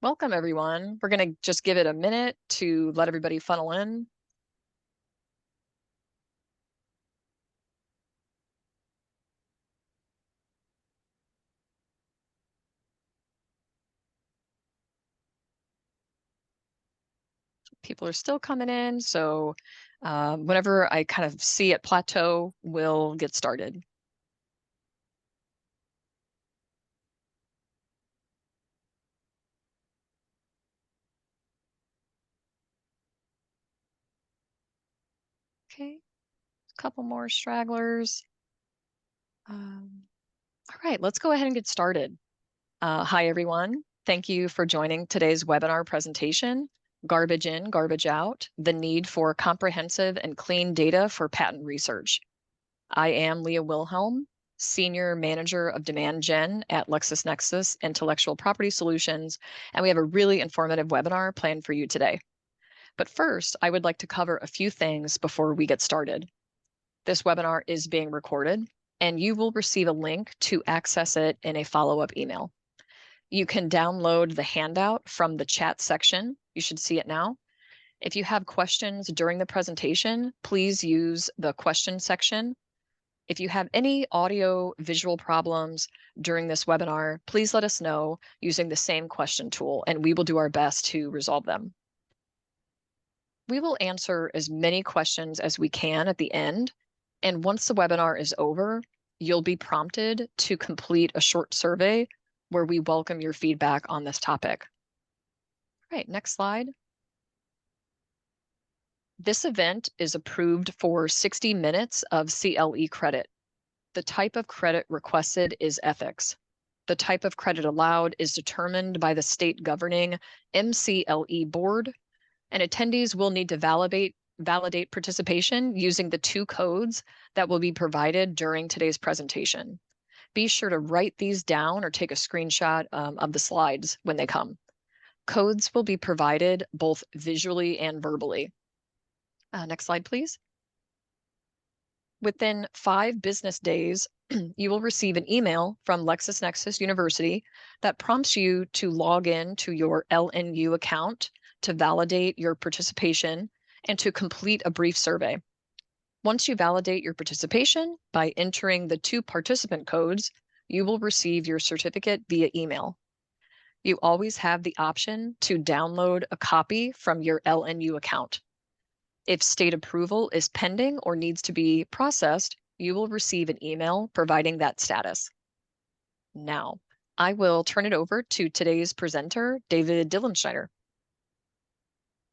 Welcome, everyone. We're going to just give it a minute to let everybody funnel in. People are still coming in, so whenever I kind of see it plateau, we'll get started. Okay, a couple more stragglers. All right, let's go ahead and get started. Hi, everyone. Thank you for joining today's webinar presentation, Garbage In, Garbage Out, the Need for Comprehensive and Clean Data for Patent Research. I am Leah Wilhelm, Senior Manager of Demand Gen at LexisNexis Intellectual Property Solutions, and we have a really informative webinar planned for you today. But first, I would like to cover a few things before we get started. This webinar is being recorded, and you will receive a link to access it in a follow-up email. You can download the handout from the chat section. You should see it now. If you have questions during the presentation, please use the question section. If you have any audio visual problems during this webinar, please let us know using the same question tool, and we will do our best to resolve them. We will answer as many questions as we can at the end, and once the webinar is over, you'll be prompted to complete a short survey where we welcome your feedback on this topic. All right, next slide. This event is approved for 60 minutes of CLE credit. The type of credit requested is ethics. The type of credit allowed is determined by the state governing MCLE board, and attendees will need to validate participation using the 2 codes that will be provided during today's presentation. Be sure to write these down or take a screenshot of the slides when they come. Codes will be provided both visually and verbally. Next slide, please. Within 5 business days, you will receive an email from LexisNexis University that prompts you to log in to your LNU account to validate your participation and to complete a brief survey. Once you validate your participation by entering the 2 participant codes, you will receive your certificate via email. You always have the option to download a copy from your LNU account. If state approval is pending or needs to be processed, you will receive an email providing that status. Now, I will turn it over to today's presenter, David Dillenschneider.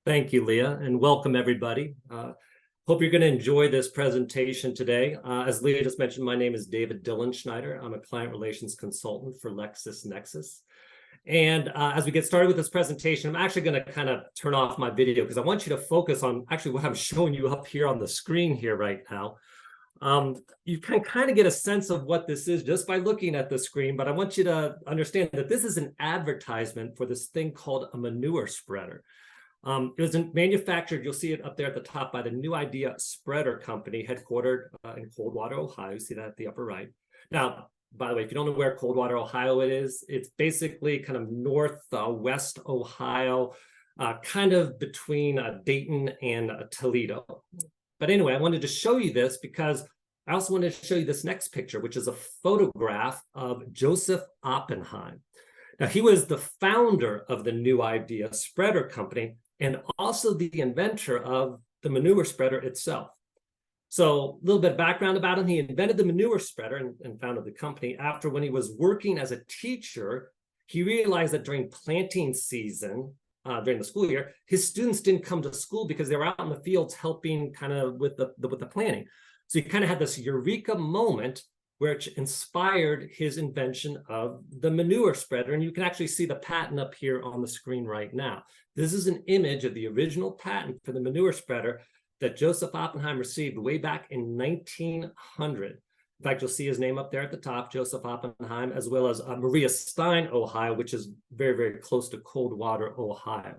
Thank you, Leah, and welcome everybody. Hope you're going to enjoy this presentation today. As Leah just mentioned, my name is David Dillenschneider. I'm a client relations consultant for LexisNexis. And as we get started with this presentation, I'm actually going to kind of turn off my video because I want you to focus on actually what I'm showing you up here on the screen here right now. You can kind of get a sense of what this is just by looking at the screen, but I want you to understand that this is an advertisement for this thing called a manure spreader. It was manufactured, you'll see it up there at the top, by the New Idea Spreader Company, headquartered in Coldwater, Ohio. You see that at the upper right. Now, by the way, if you don't know where Coldwater, Ohio it is, it's basically kind of northwest Ohio, kind of between Dayton and Toledo. But anyway, I wanted to show you this because I also wanted to show you this next picture, which is a photograph of Joseph Oppenheim. Now, he was the founder of the New Idea Spreader Company and also the inventor of the manure spreader itself. So a little bit of background about him. He invented the manure spreader and founded the company after, when he was working as a teacher, he realized that during planting season, during the school year, his students didn't come to school because they were out in the fields helping kind of with the planting. So he kind of had this eureka moment which inspired his invention of the manure spreader. And you can actually see the patent up here on the screen right now. This is an image of the original patent for the manure spreader that Joseph Oppenheim received way back in 1900. In fact, you'll see his name up there at the top, Joseph Oppenheim, as well as Maria Stein, Ohio, which is very, very close to Coldwater, Ohio.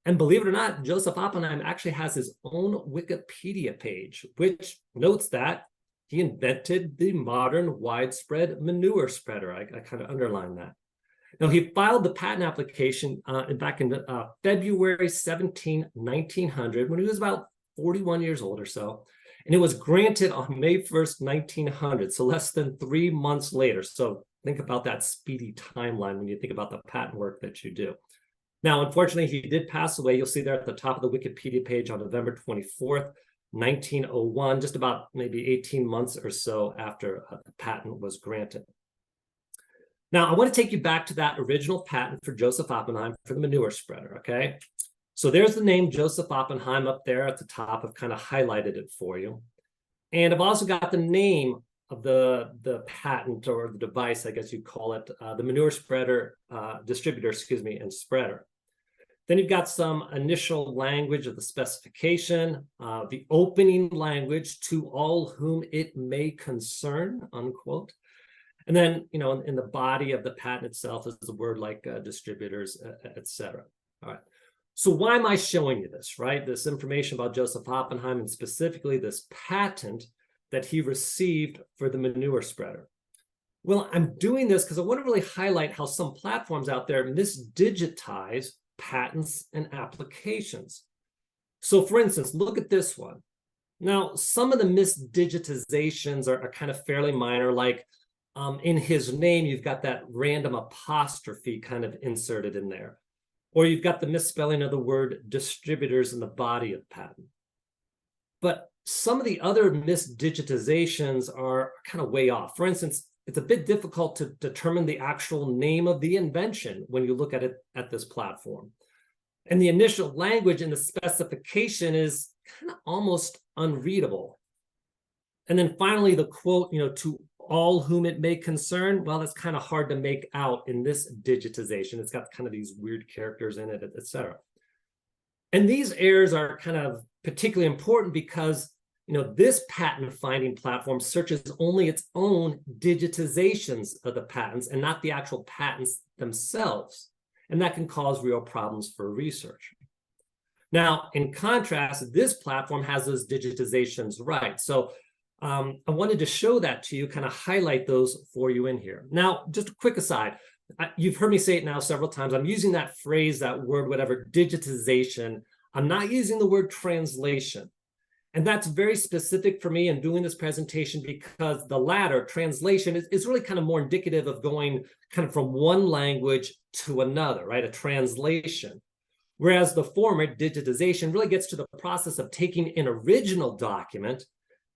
And believe it or not, Joseph Oppenheim actually has his own Wikipedia page, which notes that he invented the modern widespread manure spreader. I kind of underline that. Now, he filed the patent application back in February 17, 1900, when he was about 41 years old or so. And it was granted on May 1st, 1900, so less than 3 months later. So think about that speedy timeline when you think about the patent work that you do. Now, unfortunately, he did pass away. You'll see there at the top of the Wikipedia page on November 24th, 1901, just about maybe 18 months or so after the patent was granted. Now, I want to take you back to that original patent for Joseph Oppenheim for the manure spreader, okay? So there's the name Joseph Oppenheim up there at the top. I've kind of highlighted it for you. And I've also got the name of the patent, or the device, I guess you'd call it, the manure spreader, distributor, and spreader. Then you've got some initial language of the specification, the opening language, to all whom it may concern, unquote. And then, in the body of the patent itself is a word like distributors, et cetera. All right. So why am I showing you this, right? This information about Joseph Oppenheim, and specifically this patent that he received for the manure spreader. Well, I'm doing this because I want to really highlight how some platforms out there misdigitize patents and applications. So for instance, look at this one. Now, some of the misdigitizations are kind of fairly minor, like in his name, you've got that random apostrophe kind of inserted in there. Or you've got the misspelling of the word distributors in the body of the patent. But some of the other misdigitizations are kind of way off. For instance, it's a bit difficult to determine the actual name of the invention when you look at it at this platform. And the initial language in the specification is kind of almost unreadable. And then finally, the quote, to all whom it may concern, well, that's kind of hard to make out in this digitization. It's got kind of these weird characters in it, et cetera. And these errors are kind of particularly important because, this patent finding platform searches only its own digitizations of the patents and not the actual patents themselves. And that can cause real problems for research. Now, in contrast, this platform has those digitizations right. So I wanted to show that to you, kind of highlight those for you in here. Now, just a quick aside, you've heard me say it now several times. I'm using that phrase, that word, whatever, digitization. I'm not using the word translation. And that's very specific for me in doing this presentation because the latter, translation, is really kind of more indicative of going kind of from one language to another, right? A translation. Whereas the former, digitization, really gets to the process of taking an original document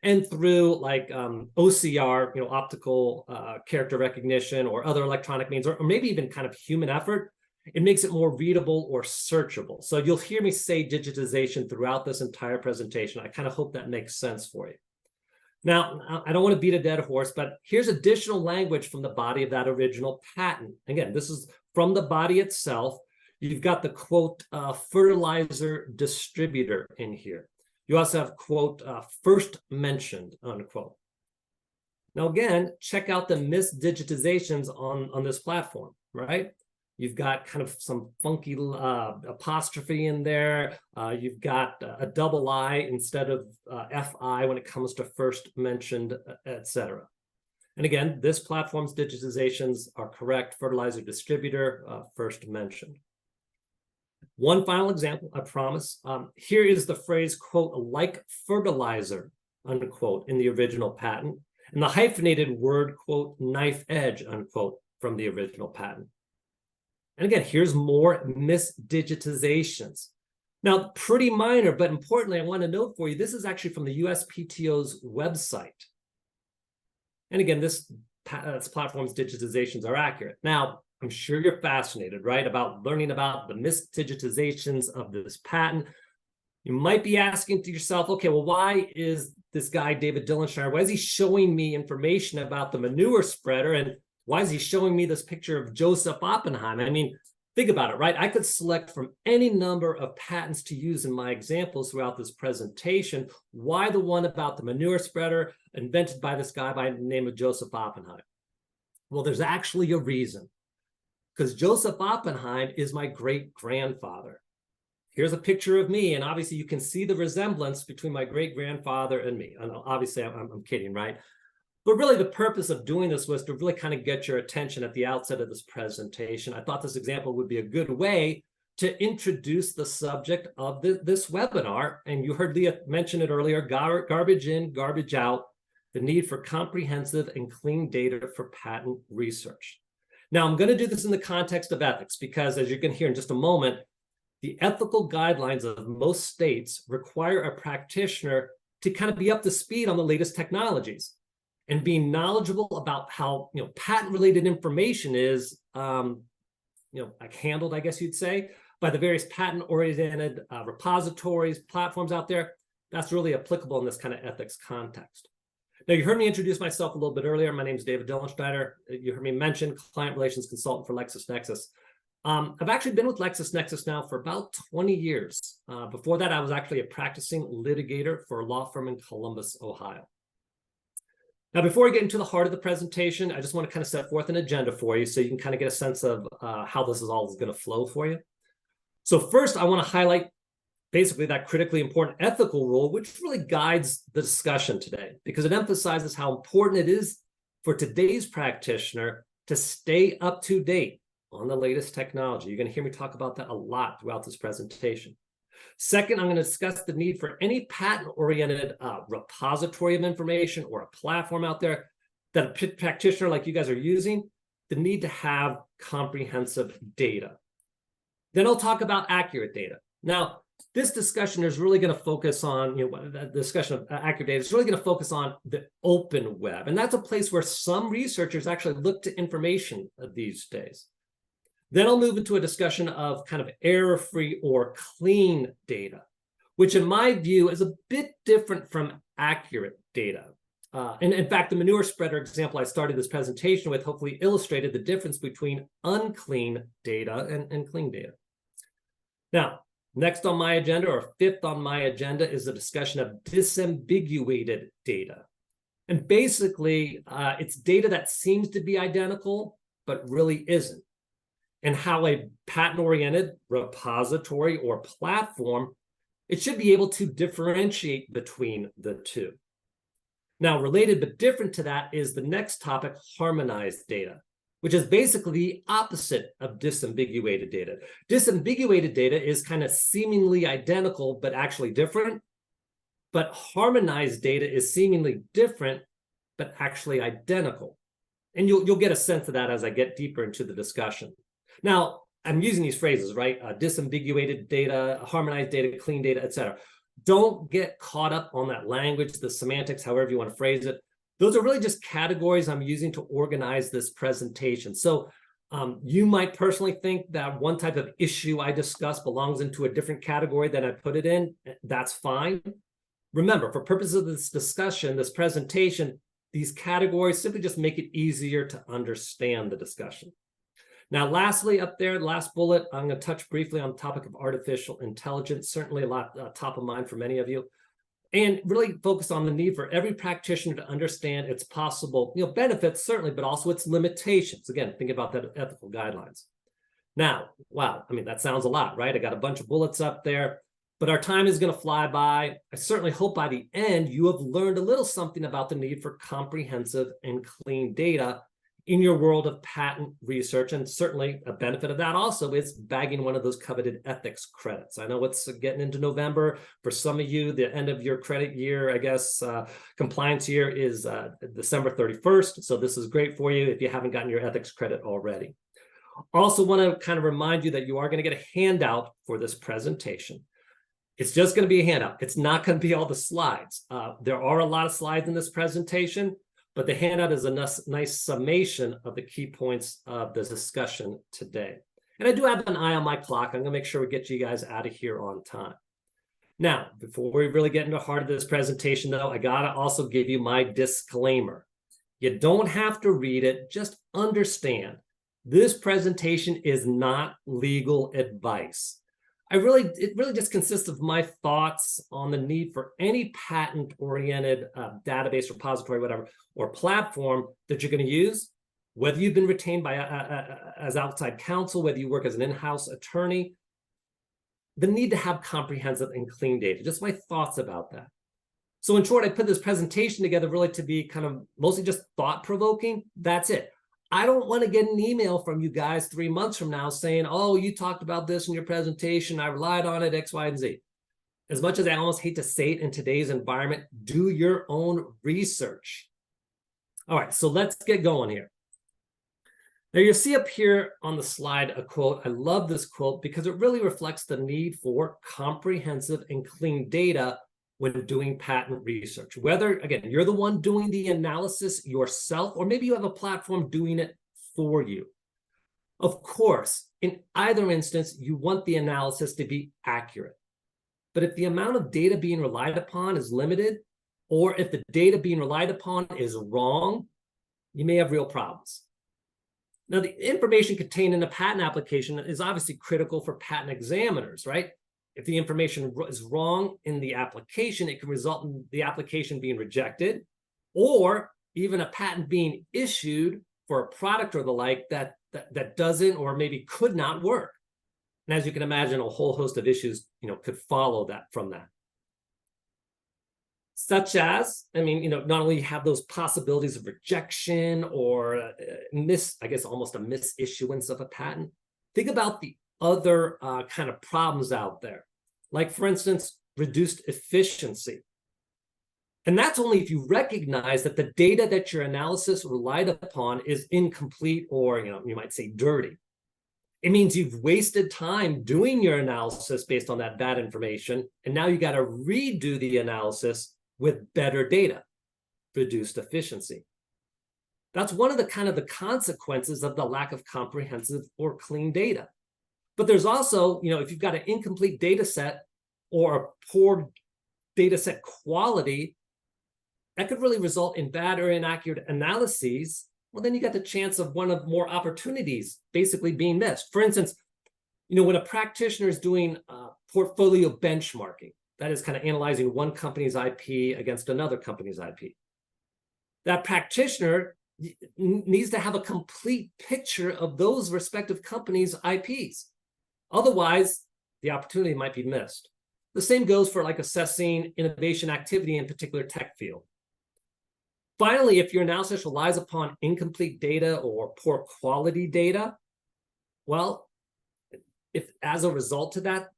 and through like OCR, optical character recognition, or other electronic means, or maybe even kind of human effort, it makes it more readable or searchable. So you'll hear me say digitization throughout this entire presentation. I kind of hope that makes sense for you. Now, I don't want to beat a dead horse, but here's additional language from the body of that original patent. Again, this is from the body itself. You've got the quote, fertilizer distributor in here. You also have, quote, first mentioned, unquote. Now, again, check out the misdigitizations on this platform, right? You've got kind of some funky apostrophe in there. You've got a double I instead of FI when it comes to first mentioned, et cetera. And again, this platform's digitizations are correct. Fertilizer distributor, first mentioned. One final example, I promise. Here is the phrase, quote, like fertilizer, unquote, in the original patent, and the hyphenated word, quote, knife edge, unquote, from the original patent. And again, here's more misdigitizations. Now, pretty minor, but importantly, I want to note for you, this is actually from the USPTO's website. And again, this platform's digitizations are accurate. Now, I'm sure you're fascinated, right, about learning about the misdigitizations of this patent. You might be asking to yourself, okay, well, why is this guy, David Dillenschneider, why is he showing me information about the manure spreader? And why is he showing me this picture of Joseph Oppenheim? I mean, think about it, right? I could select from any number of patents to use in my examples throughout this presentation. Why the one about the manure spreader invented by this guy by the name of Joseph Oppenheim? Well, there's actually a reason. Because Joseph Oppenheim is my great-grandfather. Here's a picture of me, and obviously you can see the resemblance between my great-grandfather and me. And obviously, I'm kidding, right? But really the purpose of doing this was to really kind of get your attention at the outset of this presentation. I thought this example would be a good way to introduce the subject of this webinar. And you heard Leah mention it earlier, garbage in, garbage out, the need for comprehensive and clean data for patent research. Now, I'm going to do this in the context of ethics because, as you're going to hear in just a moment, the ethical guidelines of most states require a practitioner to kind of be up to speed on the latest technologies and being knowledgeable about how patent-related information is like handled, I guess you'd say, by the various patent-oriented repositories, platforms out there. That's really applicable in this kind of ethics context. Now, you heard me introduce myself a little bit earlier. My name is David Dillenschneider. You heard me mention client relations consultant for LexisNexis. I've actually been with LexisNexis now for about 20 years. Before that, I was actually a practicing litigator for a law firm in Columbus, Ohio. Now, before we get into the heart of the presentation, I just want to kind of set forth an agenda for you so you can kind of get a sense of how this is all going to flow for you. So first, I want to highlight basically that critically important ethical rule, which really guides the discussion today, because it emphasizes how important it is for today's practitioner to stay up to date on the latest technology. You're going to hear me talk about that a lot throughout this presentation. Second, I'm going to discuss the need for any patent-oriented repository of information or a platform out there that a practitioner like you guys are using, the need to have comprehensive data. Then I'll talk about accurate data. Now, this discussion is really going to focus on, the discussion of accurate data is really going to focus on the open web. And that's a place where some researchers actually look to information these days. Then I'll move into a discussion of kind of error-free or clean data, which in my view is a bit different from accurate data. And in fact, the manure spreader example I started this presentation with hopefully illustrated the difference between unclean data and clean data. Now, next on my agenda, or fifth on my agenda, is the discussion of disambiguated data. And basically, it's data that seems to be identical, but really isn't, and how a patent-oriented repository or platform, it should be able to differentiate between the two. Now, related but different to that is the next topic, harmonized data, which is basically the opposite of disambiguated data. Disambiguated data is kind of seemingly identical, but actually different. But harmonized data is seemingly different, but actually identical. And you'll get a sense of that as I get deeper into the discussion. Now, I'm using these phrases, right? Disambiguated data, harmonized data, clean data, et cetera. Don't get caught up on that language, the semantics, however you want to phrase it. Those are really just categories I'm using to organize this presentation. So you might personally think that one type of issue I discuss belongs into a different category than I put it in. That's fine. Remember, for purposes of this discussion, this presentation, these categories simply just make it easier to understand the discussion. Now, lastly, up there, last bullet, I'm going to touch briefly on the topic of artificial intelligence, certainly a lot top of mind for many of you, and really focus on the need for every practitioner to understand its possible benefits, certainly, but also its limitations. Again, think about that ethical guidelines. Now, wow, I mean, that sounds a lot, right? I got a bunch of bullets up there, but our time is going to fly by. I certainly hope by the end you have learned a little something about the need for comprehensive and clean data in your world of patent research. And certainly a benefit of that also is bagging one of those coveted ethics credits. I know it's getting into November. For some of you, the end of your credit year, I guess, compliance year is December 31st. So this is great for you if you haven't gotten your ethics credit already. Also want to kind of remind you that you are going to get a handout for this presentation. It's just going to be a handout. It's not going to be all the slides. There are a lot of slides in this presentation, but the handout is a nice summation of the key points of the discussion today. And I do have an eye on my clock. I'm going to make sure we get you guys out of here on time. Now, before we really get into the heart of this presentation, though, I got to also give you my disclaimer. You don't have to read it. Just understand this presentation is not legal advice. It really just consists of my thoughts on the need for any patent-oriented database, repository, whatever, or platform that you're going to use, whether you've been retained by as outside counsel, whether you work as an in-house attorney, the need to have comprehensive and clean data. Just my thoughts about that. So in short, I put this presentation together really to be kind of mostly just thought-provoking. That's it. I don't want to get an email from you guys 3 months from now saying, oh, you talked about this in your presentation, I relied on it, X, Y, and Z. As much as I almost hate to say it in today's environment, do your own research. All right, so let's get going here. Now you'll see up here on the slide a quote. I love this quote because it really reflects the need for comprehensive and clean data when doing patent research. Whether, again, you're the one doing the analysis yourself, or maybe you have a platform doing it for you. Of course, in either instance, you want the analysis to be accurate. But if the amount of data being relied upon is limited, or if the data being relied upon is wrong, you may have real problems. Now, the information contained in a patent application is obviously critical for patent examiners, right? If the information is wrong in the application, it can result in the application being rejected, or even a patent being issued for a product or the like that doesn't or maybe could not work. And as you can imagine, a whole host of issues, could follow that from that. Such as, not only have those possibilities of rejection or almost a misissuance of a patent, think about the other kind of problems out there. Like, for instance, reduced efficiency. And that's only if you recognize that the data that your analysis relied upon is incomplete or, you might say dirty. It means you've wasted time doing your analysis based on that bad information, and now you got to redo the analysis with better data, reduced efficiency. That's one of the consequences of the lack of comprehensive or clean data. But there's also, if you've got an incomplete data set or a poor data set quality, that could really result in bad or inaccurate analyses. Well, then you got the chance of one of more opportunities basically being missed. For instance, when a practitioner is doing portfolio benchmarking, that is kind of analyzing one company's IP against another company's IP, that practitioner needs to have a complete picture of those respective companies' IPs. Otherwise, the opportunity might be missed. The same goes for assessing innovation activity in a particular tech field. Finally, if your analysis relies upon incomplete data or poor quality data, well, if as a result of that,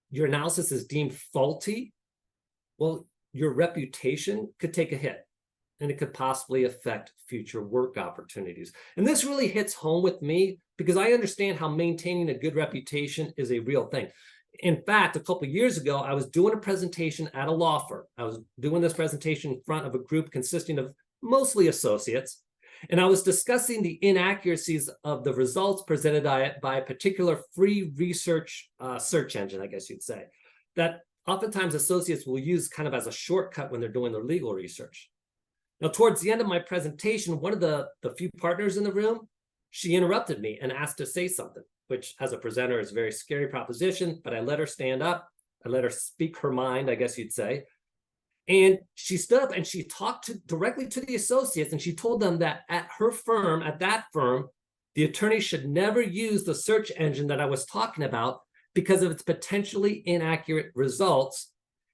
your analysis is deemed faulty, well, your reputation could take a hit, and it could possibly affect future work opportunities. And this really hits home with me because I understand how maintaining a good reputation is a real thing. In fact, a couple of years ago, I was doing a presentation at a law firm. I was doing this presentation in front of a group consisting of mostly associates, and I was discussing the inaccuracies of the results presented by a particular free research search engine, I guess you'd say, that oftentimes associates will use kind of as a shortcut when they're doing their legal research. Now, towards the end of my presentation, one of the few partners in the room, she interrupted me and asked to say something, which as a presenter is a very scary proposition, but I let her stand up. I let her speak her mind, I guess you'd say. And she stood up and she talked directly to the associates, and she told them that at that firm, the attorney should never use the search engine that I was talking about because of its potentially inaccurate results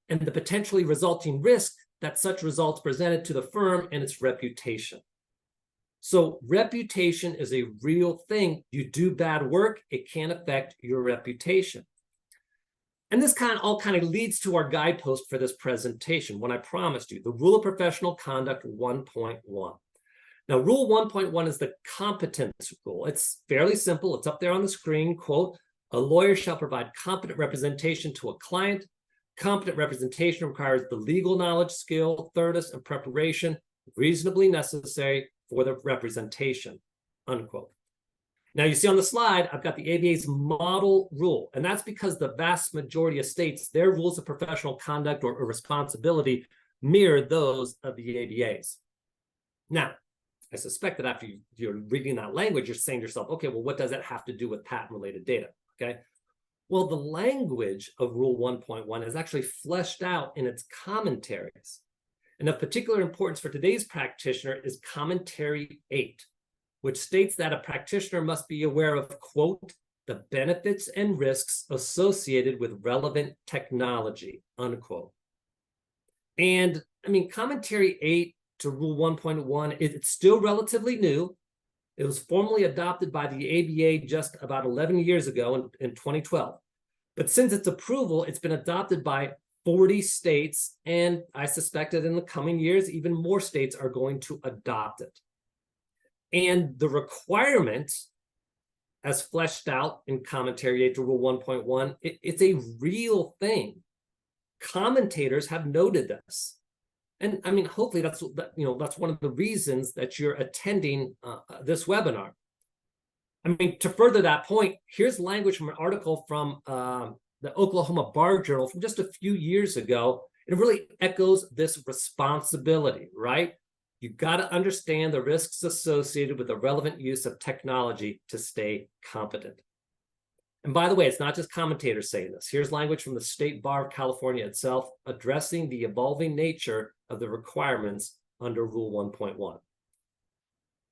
and the potentially resulting risk that such results presented to the firm and its reputation. So reputation is a real thing. You do bad work, it can affect your reputation. And this all leads to our guidepost for this presentation, when I promised you, the Rule of Professional Conduct 1.1. Now, Rule 1.1 is the competence rule. It's fairly simple. It's up there on the screen. Quote, a lawyer shall provide competent representation to a client. Competent representation requires the legal knowledge, skill, thoroughness, and preparation reasonably necessary for the representation, unquote. Now, you see on the slide, I've got the ABA's model rule, and that's because the vast majority of states, their rules of professional conduct or responsibility mirror those of the ABA's. Now, I suspect that after you're reading that language, you're saying to yourself, okay, well, what does that have to do with patent-related data, okay? Well, the language of Rule 1.1 is actually fleshed out in its commentaries. And of particular importance for today's practitioner is Commentary 8, which states that a practitioner must be aware of, quote, the benefits and risks associated with relevant technology, unquote. And I mean, Commentary 8 to Rule 1.1, it's still relatively new. It was formally adopted by the ABA just about 11 years ago in 2012. But since its approval, it's been adopted by 40 states, and I suspect that in the coming years, even more states are going to adopt it. And the requirements, as fleshed out in Commentary 8 to Rule 1.1, it's a real thing. Commentators have noted this. And I mean, hopefully that's one of the reasons that you're attending this webinar. I mean, to further that point, here's language from an article from the Oklahoma Bar Journal from just a few years ago. It really echoes this responsibility, right? You've got to understand the risks associated with the relevant use of technology to stay competent. And by the way, it's not just commentators saying this. Here's language from the State Bar of California itself addressing the evolving nature of the requirements under Rule 1.1. All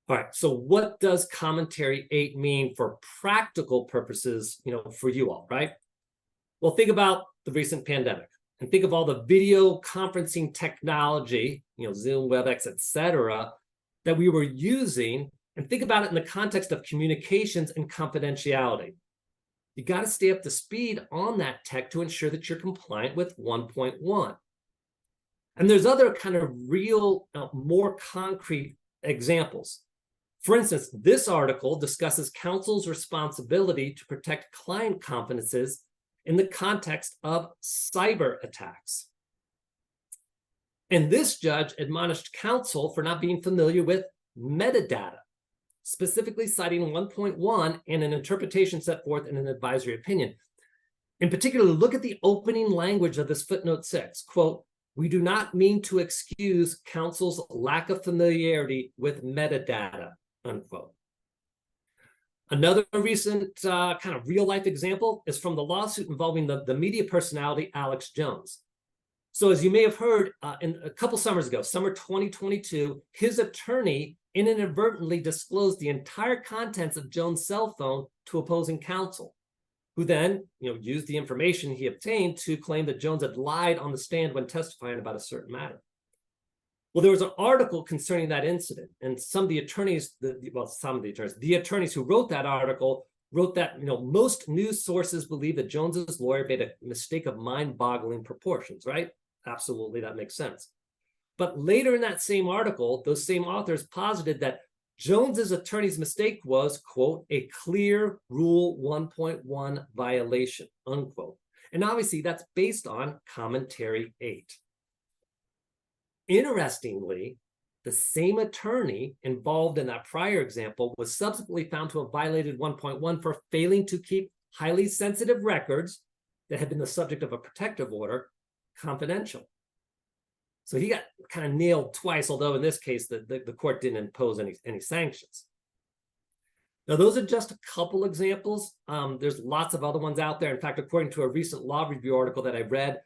right, so what does Commentary 8 mean for practical purposes, for you all, right? Well, think about the recent pandemic and think of all the video conferencing technology, Zoom, WebEx, etc., that we were using, and think about it in the context of communications and confidentiality. You got to stay up to speed on that tech to ensure that you're compliant with 1.1. And there's other kind of real, more concrete examples. For instance, this article discusses counsel's responsibility to protect client confidences in the context of cyber attacks. And this judge admonished counsel for not being familiar with metadata, specifically citing 1.1 and an interpretation set forth in an advisory opinion. In particular, look at the opening language of this footnote 6, quote, "We do not mean to excuse counsel's lack of familiarity with metadata," unquote. Another recent kind of real-life example is from the lawsuit involving the media personality Alex Jones. So as you may have heard, in a couple summers ago, summer 2022, his attorney inadvertently disclosed the entire contents of Jones' cell phone to opposing counsel, who then used the information he obtained to claim that Jones had lied on the stand when testifying about a certain matter. Well, there was an article concerning that incident, and some of the attorneys, the attorneys who wrote that article wrote that most news sources believe that Jones's lawyer made a mistake of mind-boggling proportions, right? Absolutely, that makes sense. But later in that same article, those same authors posited that Jones's attorney's mistake was, quote, "a clear Rule 1.1 violation," unquote. And obviously that's based on Commentary 8. Interestingly, the same attorney involved in that prior example was subsequently found to have violated 1.1 for failing to keep highly sensitive records that had been the subject of a protective order confidential. So he got kind of nailed twice, although in this case, the court didn't impose any sanctions. Now, those are just a couple examples. There's lots of other ones out there. In fact, according to a recent law review article that I read,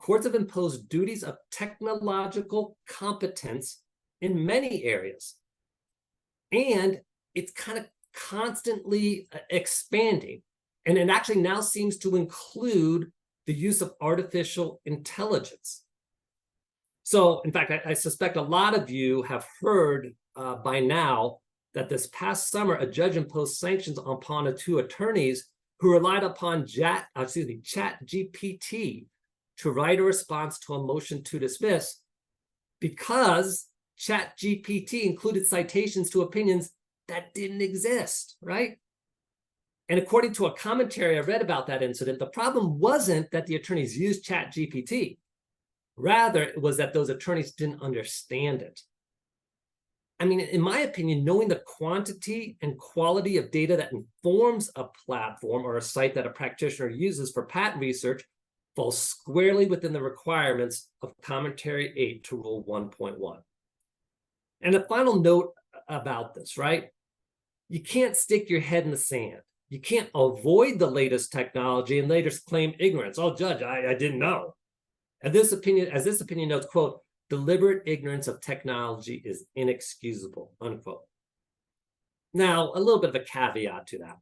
courts have imposed duties of technological competence in many areas. And it's kind of constantly expanding. And it actually now seems to include the use of artificial intelligence. So, in fact, I suspect a lot of you have heard by now that this past summer, a judge imposed sanctions upon two attorneys who relied upon ChatGPT to write a response to a motion to dismiss because ChatGPT included citations to opinions that didn't exist, right? And according to a commentary I read about that incident, the problem wasn't that the attorneys used ChatGPT. Rather, it was that those attorneys didn't understand it. I mean, in my opinion, knowing the quantity and quality of data that informs a platform or a site that a practitioner uses for patent research falls squarely within the requirements of Commentary 8 to Rule 1.1. And a final note about this, right? You can't stick your head in the sand. You can't avoid the latest technology and later claim ignorance. "Oh, Judge, I didn't know." And this opinion notes, quote, "deliberate ignorance of technology is inexcusable," unquote. Now, a little bit of a caveat to that.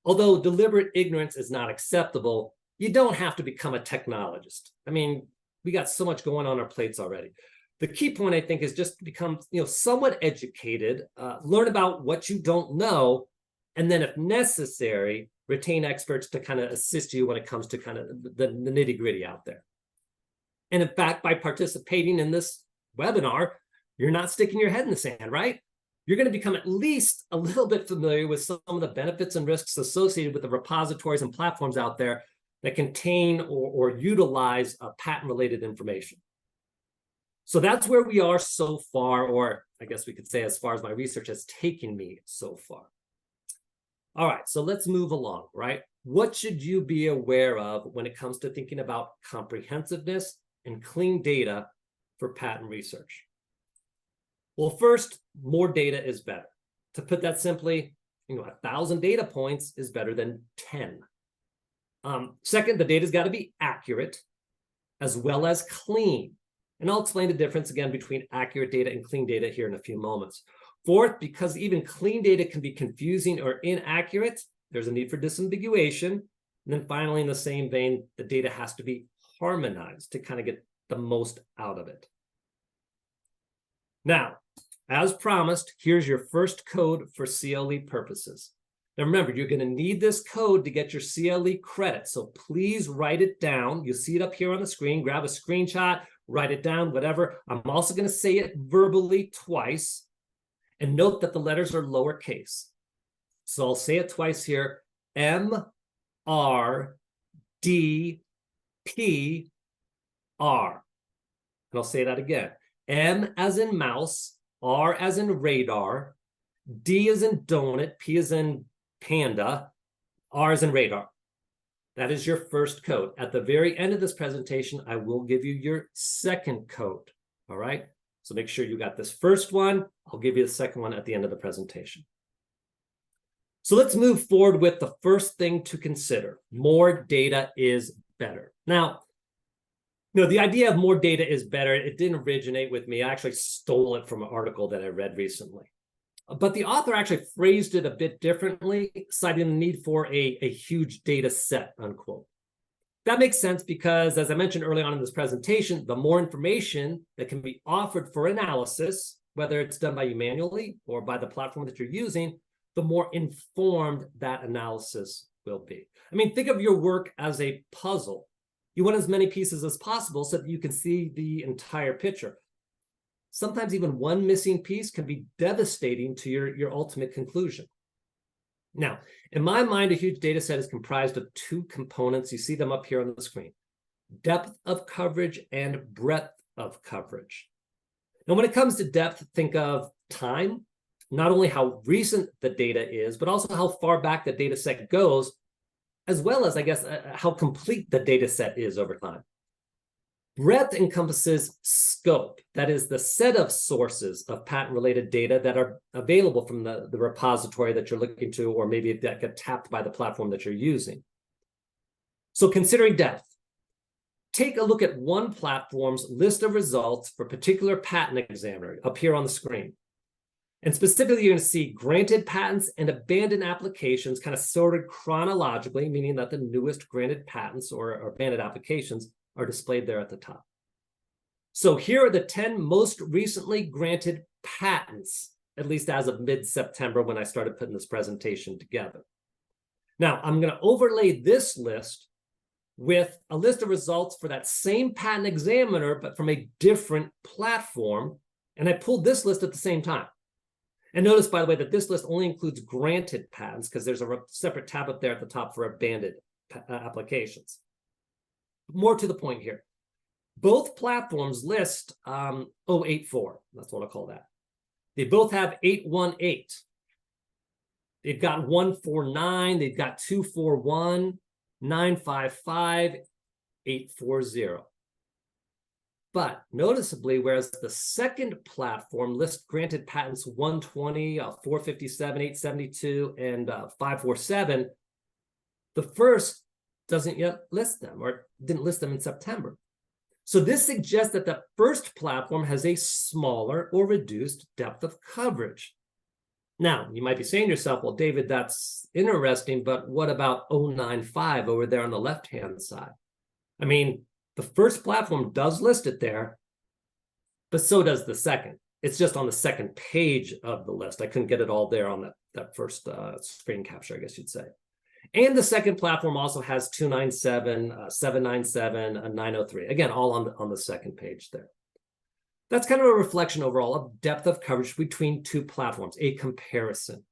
Although deliberate ignorance is not acceptable, you don't have to become a technologist. I mean, we got so much going on our plates already. The key point, I think, is just to become somewhat educated, learn about what you don't know, and then if necessary, retain experts to kind of assist you when it comes to kind of the nitty-gritty out there. And in fact, by participating in this webinar, you're not sticking your head in the sand, right? You're going to become at least a little bit familiar with some of the benefits and risks associated with the repositories and platforms out there that contain or utilize patent-related information. So that's where we are so far, or I guess we could say as far as my research has taken me so far. All right, so let's move along, right? What should you be aware of when it comes to thinking about comprehensiveness and clean data for patent research? Well, first, more data is better. To put that simply, 1,000 data points is better than 10. Second, the data's got to be accurate as well as clean. And I'll explain the difference again between accurate data and clean data here in a few moments. Fourth, because even clean data can be confusing or inaccurate, there's a need for disambiguation. And then finally, in the same vein, the data has to be harmonized to kind of get the most out of it. Now, as promised, here's your first code for CLE purposes. Now remember, you're going to need this code to get your CLE credit, so please write it down. You'll see it up here on the screen. Grab a screenshot, write it down, whatever. I'm also going to say it verbally twice, and note that the letters are lowercase. So I'll say it twice here, M-R-D-P-R. And I'll say that again. M as in mouse, R as in radar, D as in donut, P as in panda, R as in radar. That is your first code. At the very end of this presentation, I will give you your second code, all right? So make sure you got this first one. I'll give you the second one at the end of the presentation. So let's move forward with the first thing to consider. More data is better. Now, the idea of more data is better, it didn't originate with me. I actually stole it from an article that I read recently. But the author actually phrased it a bit differently, citing the need for a huge data set, unquote. That makes sense because, as I mentioned early on in this presentation, the more information that can be offered for analysis, whether it's done by you manually or by the platform that you're using, the more informed that analysis will be. I mean, think of your work as a puzzle. You want as many pieces as possible so that you can see the entire picture. Sometimes even one missing piece can be devastating to your ultimate conclusion. Now, in my mind, a huge data set is comprised of two components. You see them up here on the screen: depth of coverage and breadth of coverage. Now, when it comes to depth, think of time, not only how recent the data is, but also how far back the data set goes, as well as, I guess, how complete the data set is over time. Breadth encompasses scope, that is the set of sources of patent-related data that are available from the repository that you're looking to, or maybe that get tapped by the platform that you're using. So considering depth, take a look at one platform's list of results for a particular patent examiner up here on the screen. And specifically, you're going to see granted patents and abandoned applications kind of sorted chronologically, meaning that the newest granted patents or abandoned applications are displayed there at the top. So here are the 10 most recently granted patents, at least as of mid-September when I started putting this presentation together. Now, I'm going to overlay this list with a list of results for that same patent examiner, but from a different platform. And I pulled this list at the same time. And notice, by the way, that this list only includes granted patents because there's a separate tab up there at the top for abandoned applications. More to the point here. Both platforms list 084. That's what I'll call that. They both have 818. They've got 149. They've got 241, 955, 840. But noticeably, whereas the second platform lists granted patents 120, 457, 872, and 547, the first doesn't yet list them, or didn't list them in September. So this suggests that the first platform has a smaller or reduced depth of coverage. Now, you might be saying to yourself, well, David, that's interesting, but what about 095 over there on the left-hand side? I mean, the first platform does list it there, but so does the second. It's just on the second page of the list. I couldn't get it all there on that first screen capture, I guess you'd say. And the second platform also has 297, 797, and 903. Again, all on the second page there. That's kind of a reflection overall of depth of coverage between two platforms, a comparison.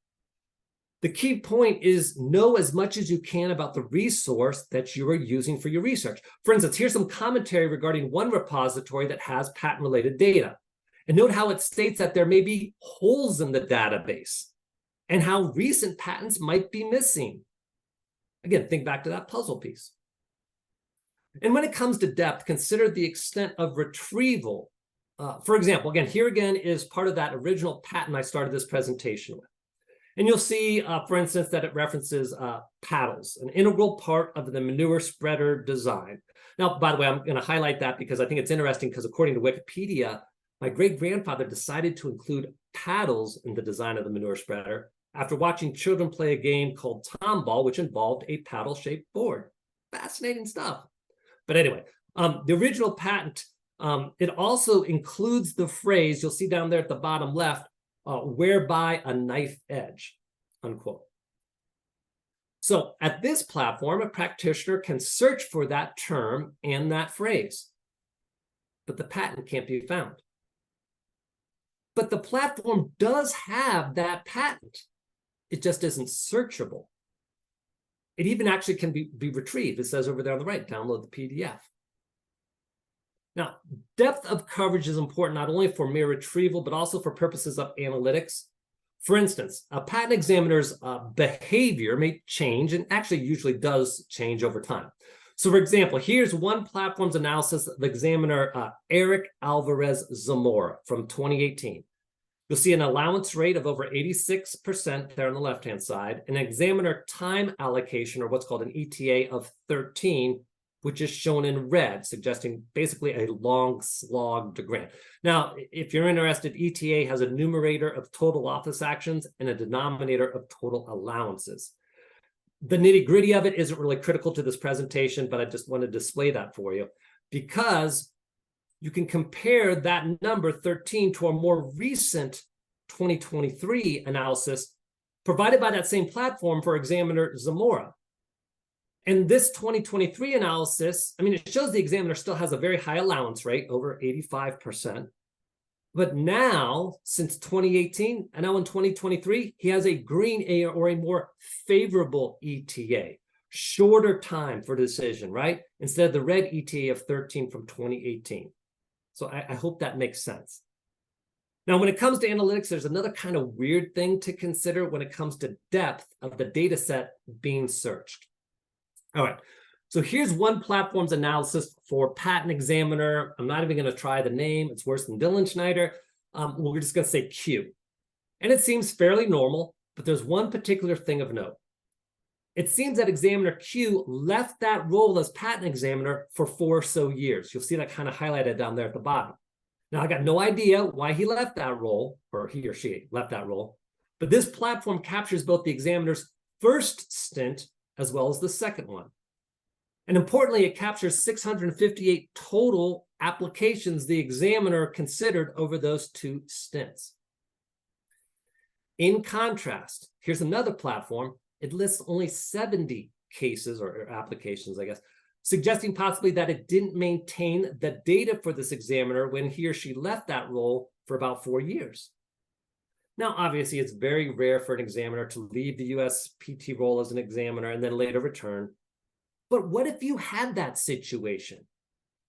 The key point is know as much as you can about the resource that you are using for your research. For instance, here's some commentary regarding one repository that has patent-related data. And note how it states that there may be holes in the database and how recent patents might be missing. Again, think back to that puzzle piece. And when it comes to depth, consider the extent of retrieval. For example, here again is part of that original patent I started this presentation with. And you'll see, for instance, that it references paddles, an integral part of the manure spreader design. Now, by the way, I'm going to highlight that because I think it's interesting because according to Wikipedia, my great-grandfather decided to include paddles in the design of the manure spreader after watching children play a game called Tomball, which involved a paddle-shaped board. Fascinating stuff. But anyway, the original patent, it also includes the phrase, you'll see down there at the bottom left, whereby a knife edge, unquote. So at this platform, a practitioner can search for that term and that phrase, but the patent can't be found. But the platform does have that patent. It just isn't searchable. It even actually can be retrieved. It says over there on the right, download the PDF. Now, depth of coverage is important not only for mere retrieval, but also for purposes of analytics. For instance, a patent examiner's behavior may change and actually usually does change over time. So for example, here's one platform's analysis of examiner Eric Alvarez Zamora from 2018. You'll see an allowance rate of over 86% there on the left-hand side, an examiner time allocation, or what's called an ETA of 13, which is shown in red, suggesting basically a long slog to grant. Now, if you're interested, ETA has a numerator of total office actions and a denominator of total allowances. The nitty-gritty of it isn't really critical to this presentation, but I just want to display that for you because you can compare that number 13 to a more recent 2023 analysis provided by that same platform for examiner Zamora. And this 2023 analysis, I mean, it shows the examiner still has a very high allowance rate, over 85%. But now, since 2018, and now in 2023, he has a green or a more favorable ETA, shorter time for decision, right? Instead of the red ETA of 13 from 2018. So I hope that makes sense. Now, when it comes to analytics, there's another kind of weird thing to consider when it comes to depth of the data set being searched. All right, so here's one platform's analysis for patent examiner. I'm not even going to try the name. It's worse than Dylan Schneider. We're just going to say Q. And it seems fairly normal, but there's one particular thing of note. It seems that examiner Q left that role as patent examiner for 4 or so years. You'll see that kind of highlighted down there at the bottom. Now, I got no idea why he left that role, or he or she left that role, but this platform captures both the examiner's first stint as well as the second one. And importantly, it captures 658 total applications the examiner considered over those 2 stints. In contrast, here's another platform. It lists only 70 cases or applications, I guess, suggesting possibly that it didn't maintain the data for this examiner when he or she left that role for about 4 years. Now, obviously, it's very rare for an examiner to leave the USPT role as an examiner and then later return. But what if you had that situation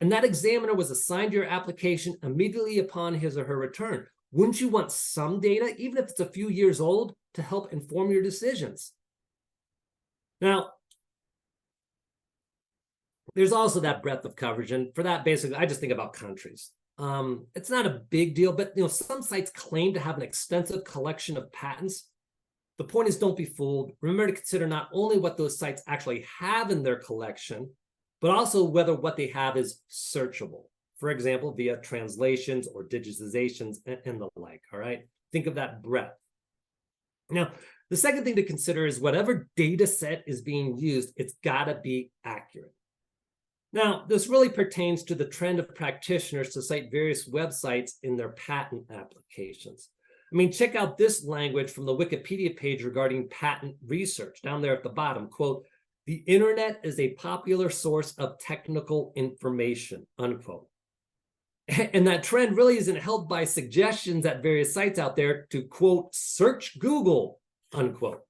and that examiner was assigned your application immediately upon his or her return? Wouldn't you want some data, even if it's a few years old, to help inform your decisions? Now, there's also that breadth of coverage. And for that, basically, I just think about countries. It's not a big deal, but some sites claim to have an extensive collection of patents. The point is, don't be fooled. Remember to consider not only what those sites actually have in their collection, but also whether what they have is searchable. For example, via translations or digitizations and the like, all right? Think of that breadth. Now, the second thing to consider is whatever data set is being used, it's got to be accurate. Now, this really pertains to the trend of practitioners to cite various websites in their patent applications. I mean, check out this language from the Wikipedia page regarding patent research down there at the bottom. Quote, "The internet is a popular source of technical information," unquote. And that trend really isn't helped by suggestions at various sites out there to, quote, "search Google," unquote.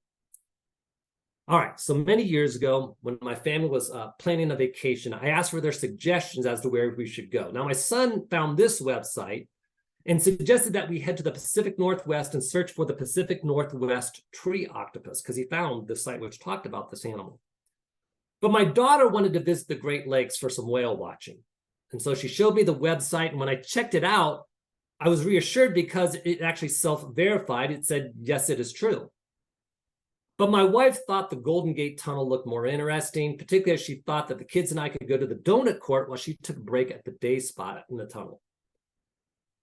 All right, so many years ago, when my family was planning a vacation, I asked for their suggestions as to where we should go. Now, my son found this website and suggested that we head to the Pacific Northwest and search for the Pacific Northwest tree octopus, because he found the site which talked about this animal. But my daughter wanted to visit the Great Lakes for some whale watching. And so she showed me the website, and when I checked it out, I was reassured because it actually self-verified. It said, yes, it is true. But my wife thought the Golden Gate Tunnel looked more interesting, particularly as she thought that the kids and I could go to the donut court while she took a break at the day spot in the tunnel.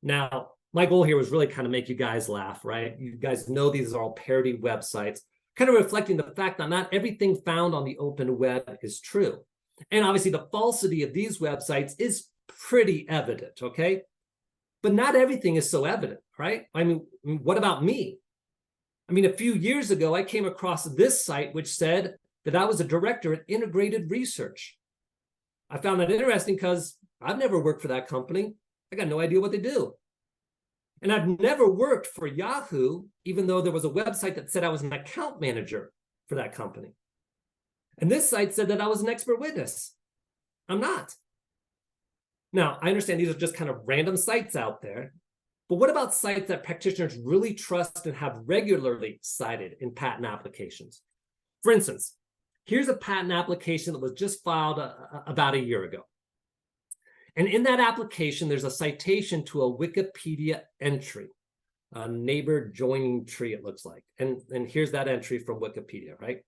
Now, my goal here was really kind of make you guys laugh, right? You guys know these are all parody websites, kind of reflecting the fact that not everything found on the open web is true. And obviously the falsity of these websites is pretty evident, okay? But not everything is so evident, right? I mean, what about me? I mean, a few years ago, I came across this site which said that I was a director at Integrated Research. I found that interesting because I've never worked for that company. I got no idea what they do. And I've never worked for Yahoo, even though there was a website that said I was an account manager for that company. And this site said that I was an expert witness. I'm not. Now, I understand these are just kind of random sites out there. But what about sites that practitioners really trust and have regularly cited in patent applications? For instance, here's a patent application that was just filed about a year ago. And in that application, there's a citation to a Wikipedia entry, a neighbor joining tree, it looks like. And here's that entry from Wikipedia, right?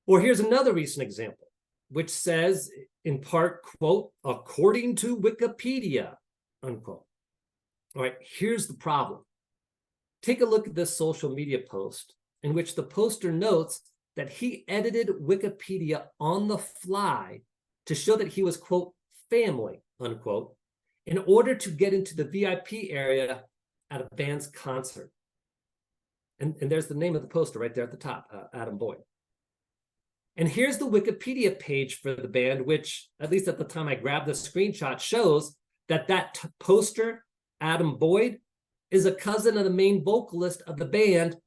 Or here's another recent example, which says in part, quote, "according to Wikipedia," unquote. All right, here's the problem. Take a look at this social media post in which the poster notes that he edited Wikipedia on the fly to show that he was, quote, "family," unquote, in order to get into the VIP area at a band's concert. And there's the name of the poster right there at the top, Adam Boyd. And here's the Wikipedia page for the band, which, at least at the time I grabbed the screenshot, shows that poster, Adam Boyd, is a cousin of the main vocalist of the band,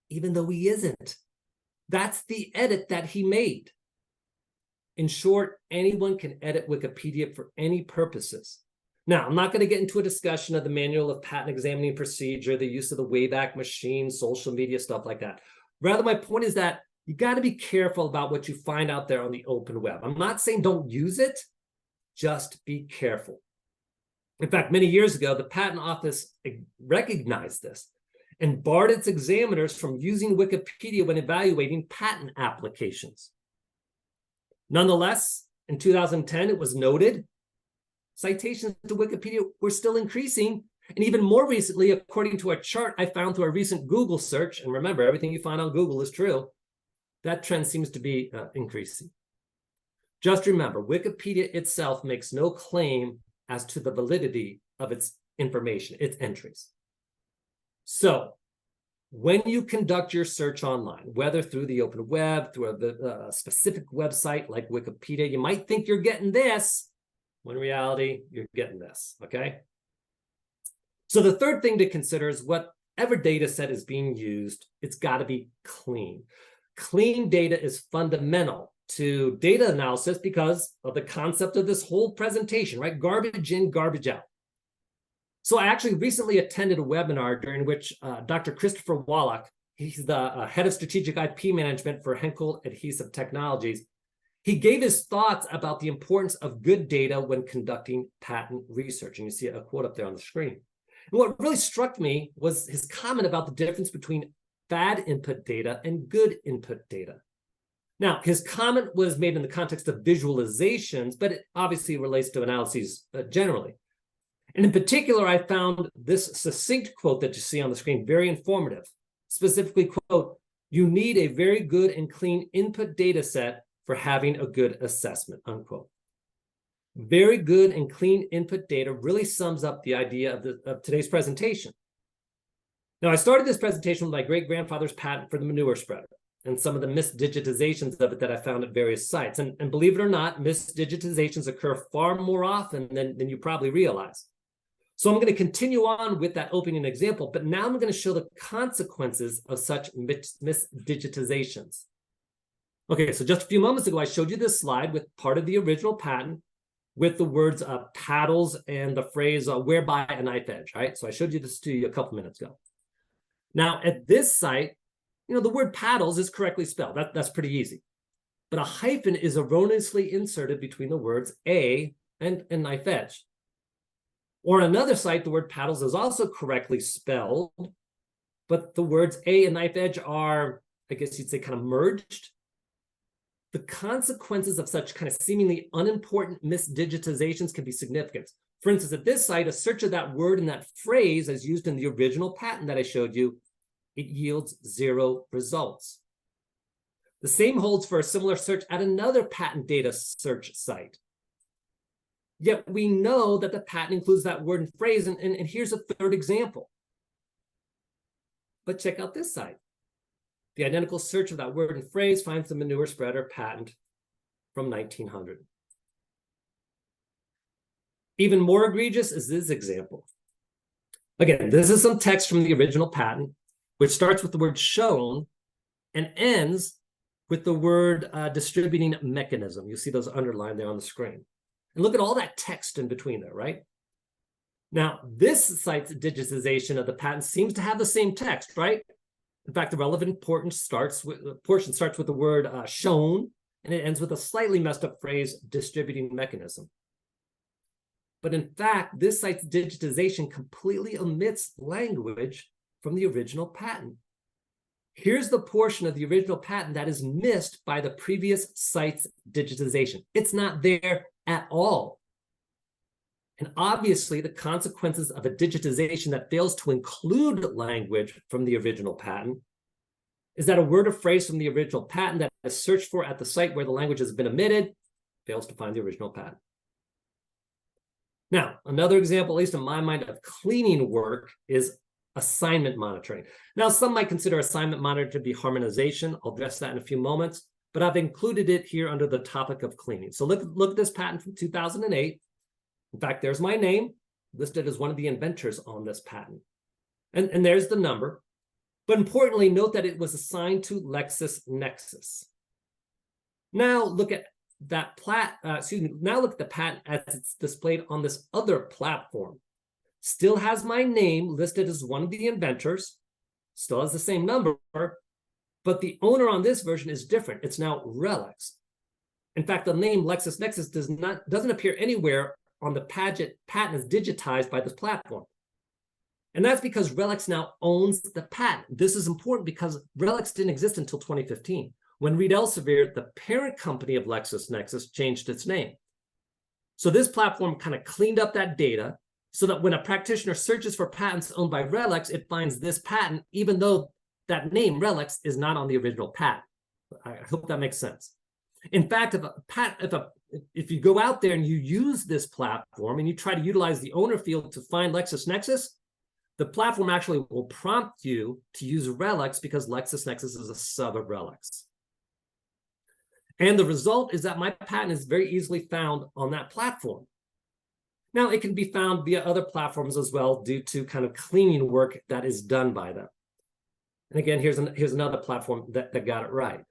even though he isn't. That's the edit that he made. In short, anyone can edit Wikipedia for any purposes. Now, I'm not going to get into a discussion of the manual of patent examining procedure, the use of the Wayback Machine, social media, stuff like that. Rather, my point is that you got to be careful about what you find out there on the open web. I'm not saying don't use it, just be careful. In fact, many years ago, the Patent Office recognized this and barred its examiners from using Wikipedia when evaluating patent applications. Nonetheless, in 2010, it was noted citations to Wikipedia were still increasing. And even more recently, according to a chart I found through a recent Google search, and remember, everything you find on Google is true, that trend seems to be increasing. Just remember, Wikipedia itself makes no claim as to the validity of its information, its entries. So when you conduct your search online, whether through the open web, through a specific website like Wikipedia, you might think you're getting this, when in reality, you're getting this, okay? So the third thing to consider is whatever data set is being used, it's got to be clean. Clean data is fundamental to data analysis because of the concept of this whole presentation, right? Garbage in, garbage out. So I actually recently attended a webinar during which Dr. Christopher Wallach, he's the head of strategic IP management for Henkel Adhesive Technologies. He gave his thoughts about the importance of good data when conducting patent research. And you see a quote up there on the screen. And what really struck me was his comment about the difference between bad input data and good input data. Now, his comment was made in the context of visualizations, but it obviously relates to analyses generally. And in particular, I found this succinct quote that you see on the screen very informative. Specifically, quote, "You need a very good and clean input data set for having a good assessment, unquote. Very good and clean input data really sums up the idea of today's presentation. Now, I started this presentation with my great-grandfather's patent for the manure spreader and some of the misdigitizations of it that I found at various sites. And believe it or not, misdigitizations occur far more often than you probably realize. So I'm going to continue on with that opening example, but now I'm going to show the consequences of such misdigitizations. Okay, so just a few moments ago, I showed you this slide with part of the original patent with the words paddles and the phrase whereby a knife edge, right? So I showed you this to you a couple minutes ago. Now, at this site, the word paddles is correctly spelled. That's pretty easy. But a hyphen is erroneously inserted between the words a and knife edge. Or another site, the word paddles is also correctly spelled, but the words a and knife edge are, I guess you'd say, kind of merged. The consequences of such kind of seemingly unimportant misdigitizations can be significant. For instance, at this site, a search of that word and that phrase as used in the original patent that I showed you, it yields 0 results. The same holds for a similar search at another patent data search site. Yet we know that the patent includes that word and phrase, and here's a third example. But check out this site. The identical search of that word and phrase finds the manure spreader patent from 1900. Even more egregious is this example. Again, this is some text from the original patent, which starts with the word shown and ends with the word distributing mechanism. You see those underlined there on the screen. And look at all that text in between there, right? Now, this site's digitization of the patent seems to have the same text, right? In fact, the relevant portion starts with the word shown, and it ends with a slightly messed up phrase, distributing mechanism. But in fact, this site's digitization completely omits language from the original patent. Here's the portion of the original patent that is missed by the previous site's digitization. It's not there at all. And obviously, the consequences of a digitization that fails to include language from the original patent is that a word or phrase from the original patent that is searched for at the site where the language has been omitted fails to find the original patent. Now, another example, at least in my mind, of cleaning work is assignment monitoring. Now, some might consider assignment monitoring to be harmonization. I'll address that in a few moments, but I've included it here under the topic of cleaning. So look at this patent from 2008. In fact, there's my name listed as one of the inventors on this patent. And there's the number. But importantly, note that it was assigned to LexisNexis. Now look at that now look at the patent as it's displayed on this other platform. Still has my name listed as one of the inventors, still has the same number, but the owner on this version is different. It's now RELX. In fact, the name LexisNexis doesn't appear anywhere on the patent is digitized by this platform. And that's because RELX now owns the patent. This is important because RELX didn't exist until 2015, when Reed Elsevier, the parent company of LexisNexis, changed its name. So this platform kind of cleaned up that data so that when a practitioner searches for patents owned by RELX, it finds this patent, even though that name, RELX, is not on the original patent. I hope that makes sense. In fact, if you go out there and you use this platform and you try to utilize the owner field to find LexisNexis, the platform actually will prompt you to use RELX because LexisNexis is a sub of RELX. And the result is that my patent is very easily found on that platform. Now, it can be found via other platforms as well due to kind of cleaning work that is done by them. And again, here's another platform that got it right.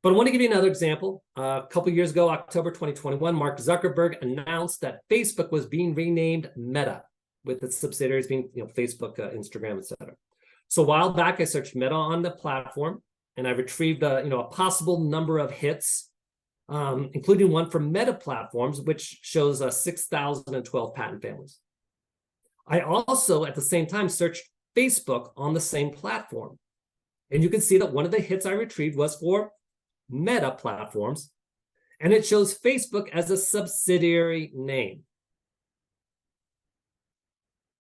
But I want to give you another example. A couple of years ago, October 2021, Mark Zuckerberg announced that Facebook was being renamed Meta, with its subsidiaries being Facebook, Instagram, etc. So a while back, I searched Meta on the platform, and I retrieved a possible number of hits, including one from Meta Platforms, which shows 6,012 patent families. I also, at the same time, searched Facebook on the same platform. And you can see that one of the hits I retrieved was for Meta Platforms, and it shows Facebook as a subsidiary name.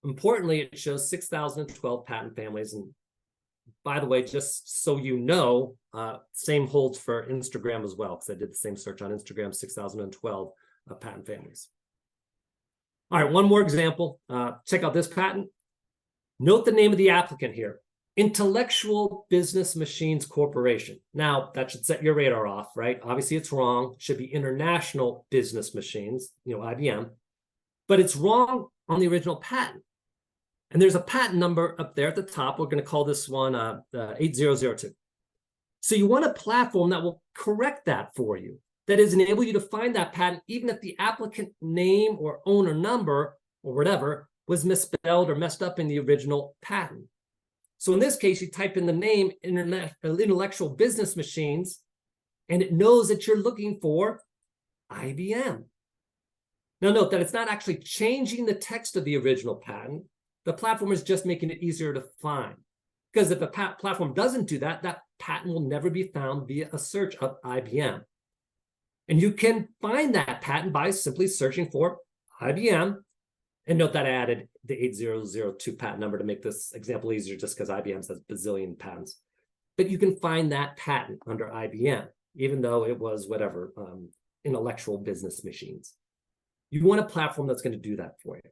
Importantly, it shows 6,012 patent families, and by the way, just so you know, same holds for Instagram as well, because I did the same search on Instagram, 6,012 patent families. All right, one more example. Check out this patent. Note the name of the applicant here, Intellectual Business Machines Corporation. Now, that should set your radar off, right? Obviously, it's wrong. It should be International Business Machines, IBM. But it's wrong on the original patent. And there's a patent number up there at the top. We're going to call this one 8002. So you want a platform that will correct that for you. That is, enable you to find that patent even if the applicant name or owner number or whatever was misspelled or messed up in the original patent. So in this case, you type in the name Intellectual Business Machines, and it knows that you're looking for IBM. Now note that it's not actually changing the text of the original patent. The platform is just making it easier to find. Because if the platform doesn't do that, that patent will never be found via a search of IBM. And you can find that patent by simply searching for IBM. And note that I added the 8002 patent number to make this example easier, just because IBM has bazillion patents. But you can find that patent under IBM, even though it was whatever, Intellectual Business Machines. You want a platform that's going to do that for you.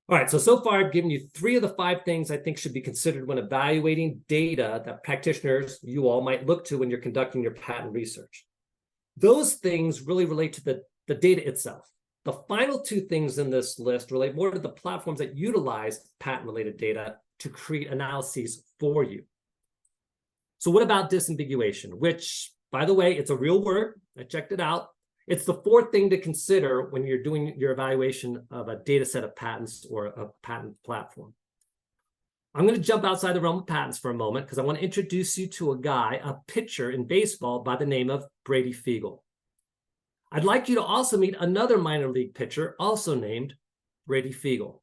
All right, so far I've given you 3 of the 5 things I think should be considered when evaluating data that practitioners, you all, might look to when you're conducting your patent research. Those things really relate to the data itself. The final 2 things in this list relate more to the platforms that utilize patent-related data to create analyses for you. So what about disambiguation, which, by the way, it's a real word. I checked it out. It's the 4th thing to consider when you're doing your evaluation of a data set of patents or a patent platform. I'm going to jump outside the realm of patents for a moment because I want to introduce you to a pitcher in baseball by the name of Brady Fiegel. I'd like you to also meet another minor league pitcher also named Brady Fiegel.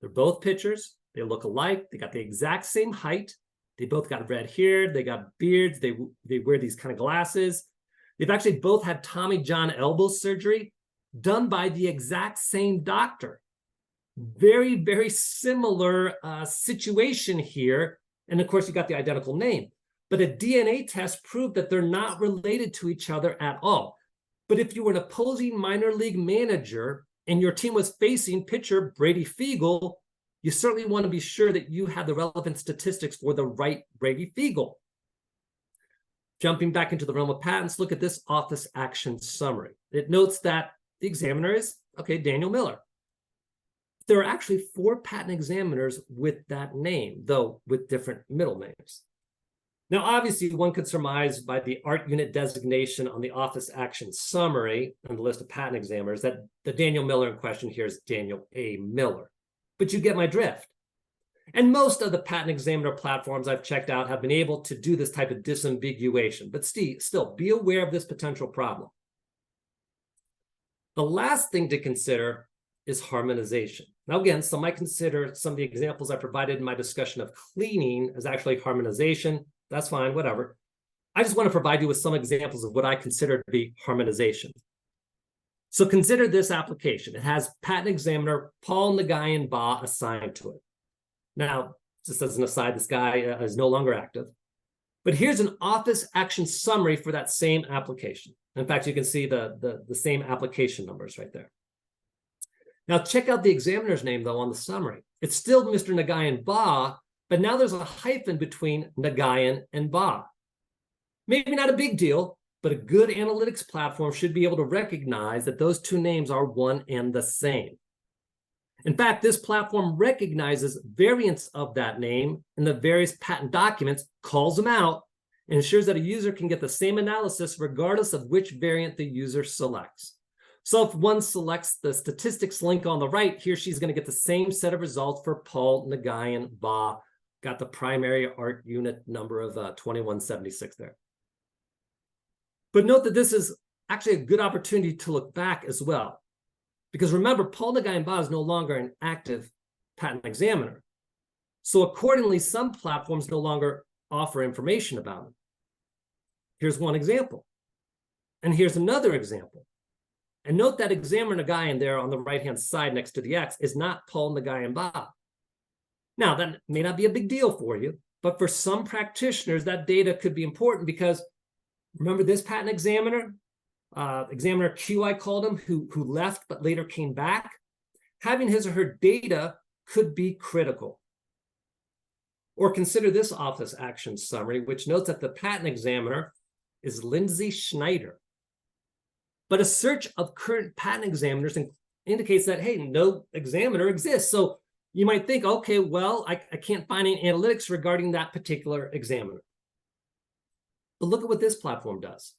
They're both pitchers. They look alike. They got the exact same height. They both got red hair. They got beards. They wear these kind of glasses. They've actually both had Tommy John elbow surgery done by the exact same doctor. Very, very similar situation here. And of course, you got the identical name. But a DNA test proved that they're not related to each other at all. But if you were an opposing minor league manager and your team was facing pitcher Brady Fiegel, you certainly want to be sure that you have the relevant statistics for the right Brady Fiegel. Jumping back into the realm of patents, look at this office action summary. It notes that the examiner is, Daniel Miller. There are actually 4 patent examiners with that name, though with different middle names. Now, obviously, one could surmise by the art unit designation on the office action summary and the list of patent examiners that the Daniel Miller in question here is Daniel A. Miller. But you get my drift. And most of the patent examiner platforms I've checked out have been able to do this type of disambiguation, but still be aware of this potential problem. The last thing to consider is harmonization. Now, again, some might consider some of the examples I provided in my discussion of cleaning as actually harmonization. That's fine, whatever. I just want to provide you with some examples of what I consider to be harmonization. So consider this application. It has patent examiner Paul Nagayan Ba assigned to it. Now, just as an aside, this guy is no longer active. But here's an office action summary for that same application. In fact, you can see the same application numbers right there. Now, check out the examiner's name, though, on the summary. It's still Mr. Nagayan Ba, but now there's a hyphen between Nagayan and Ba. Maybe not a big deal, but a good analytics platform should be able to recognize that those 2 names are one and the same. In fact, this platform recognizes variants of that name in the various patent documents, calls them out, and ensures that a user can get the same analysis regardless of which variant the user selects. So if one selects the statistics link on the right, he or she's going to get the same set of results for Paul Nagayan Ba. Got the primary art unit number of 2176 there. But note that this is actually a good opportunity to look back as well. Because remember, Paul Nagayan Ba is no longer an active patent examiner. So accordingly, some platforms no longer offer information about him. Here's one example. And here's another example. And note that examiner Nagayan there on the right-hand side next to the X is not Paul Nagayan Ba. Now, that may not be a big deal for you, but for some practitioners, that data could be important because remember this patent examiner, examiner Q, I called him, who left but later came back? Having his or her data could be critical. Or consider this office action summary, which notes that the patent examiner is Lindsay Schneider. But a search of current patent examiners indicates that, hey, no examiner exists. So you might think, okay, well, I can't find any analytics regarding that particular examiner. But look at what this platform does.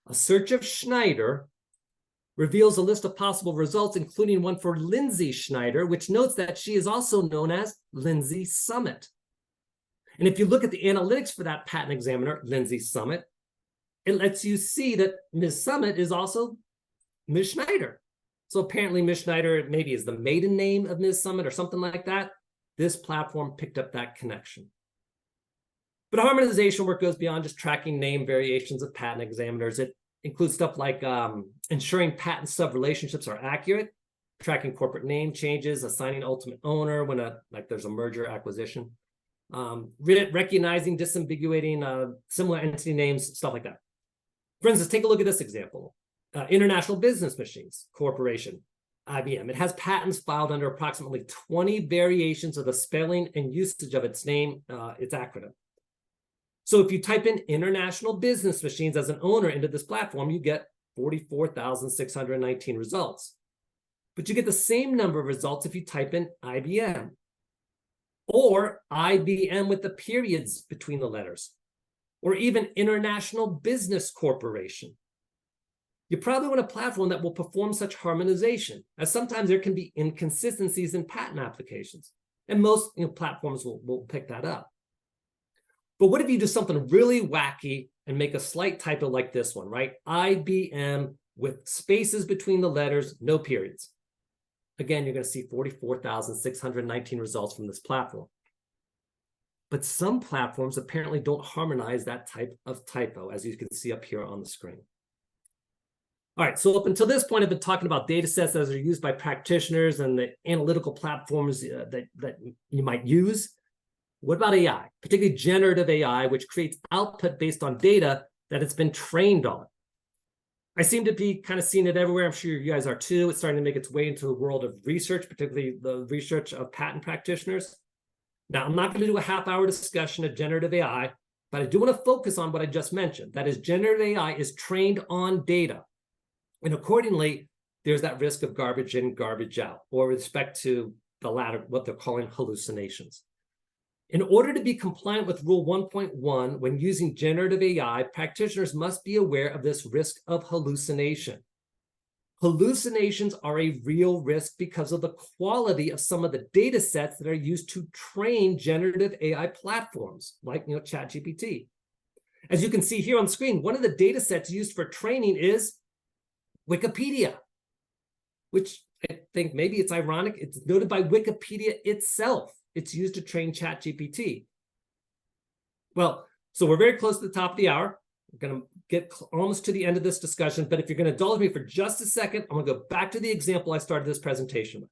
A search of Schneider reveals a list of possible results, including one for Lindsay Schneider, which notes that she is also known as Lindsay Summit. And if you look at the analytics for that patent examiner, Lindsay Summit, it lets you see that Ms. Summit is also Ms. Schneider. So apparently Ms. Schneider maybe is the maiden name of Ms. Summit or something like that. This platform picked up that connection. But harmonization work goes beyond just tracking name variations of patent examiners. It includes stuff like ensuring patent sub-relationships are accurate, tracking corporate name changes, assigning ultimate owner when there's a merger acquisition, recognizing, disambiguating similar entity names, stuff like that. For instance, take a look at this example. International Business Machines Corporation, IBM. It has patents filed under approximately 20 variations of the spelling and usage of its name, its acronym. So if you type in International Business Machines as an owner into this platform, you get 44,619 results. But you get the same number of results if you type in IBM or IBM with the periods between the letters, or even International Business Corporation. You probably want a platform that will perform such harmonization, as sometimes there can be inconsistencies in patent applications, and most platforms will pick that up. But what if you do something really wacky and make a slight typo like this one, right? IBM with spaces between the letters, no periods. Again, you're going to see 44,619 results from this platform. But some platforms apparently don't harmonize that type of typo, as you can see up here on the screen. All right, so up until this point, I've been talking about data sets that are used by practitioners and the analytical platforms that you might use. What about AI, particularly generative AI, which creates output based on data that it's been trained on? I seem to be kind of seeing it everywhere. I'm sure you guys are too. It's starting to make its way into the world of research, particularly the research of patent practitioners. Now, I'm not going to do a half-hour discussion of generative AI, but I do want to focus on what I just mentioned. That is, generative AI is trained on data. And accordingly, there's that risk of garbage in, garbage out, or with respect to the latter, what they're calling hallucinations. In order to be compliant with Rule 1.1, when using generative AI, practitioners must be aware of this risk of hallucination. Hallucinations are a real risk because of the quality of some of the data sets that are used to train generative AI platforms, like ChatGPT. As you can see here on the screen, one of the data sets used for training is Wikipedia, which I think maybe it's ironic. It's noted by Wikipedia itself. It's used to train ChatGPT. Well, so we're very close to the top of the hour. We're going to get almost to the end of this discussion, but if you're going to indulge me for just a second, I'm going to go back to the example I started this presentation with.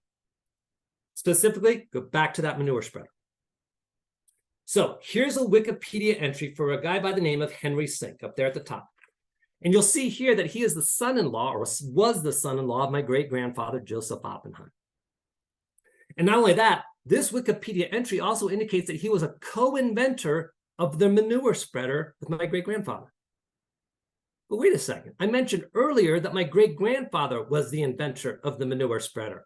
Specifically, go back to that manure spreader. So here's a Wikipedia entry for a guy by the name of Henry Sink up there at the top. And you'll see here that he is the son-in-law, or was the son-in-law, of my great-grandfather, Joseph Oppenheim. And not only that, this Wikipedia entry also indicates that he was a co-inventor of the manure spreader with my great-grandfather. But wait a second. I mentioned earlier that my great-grandfather was the inventor of the manure spreader.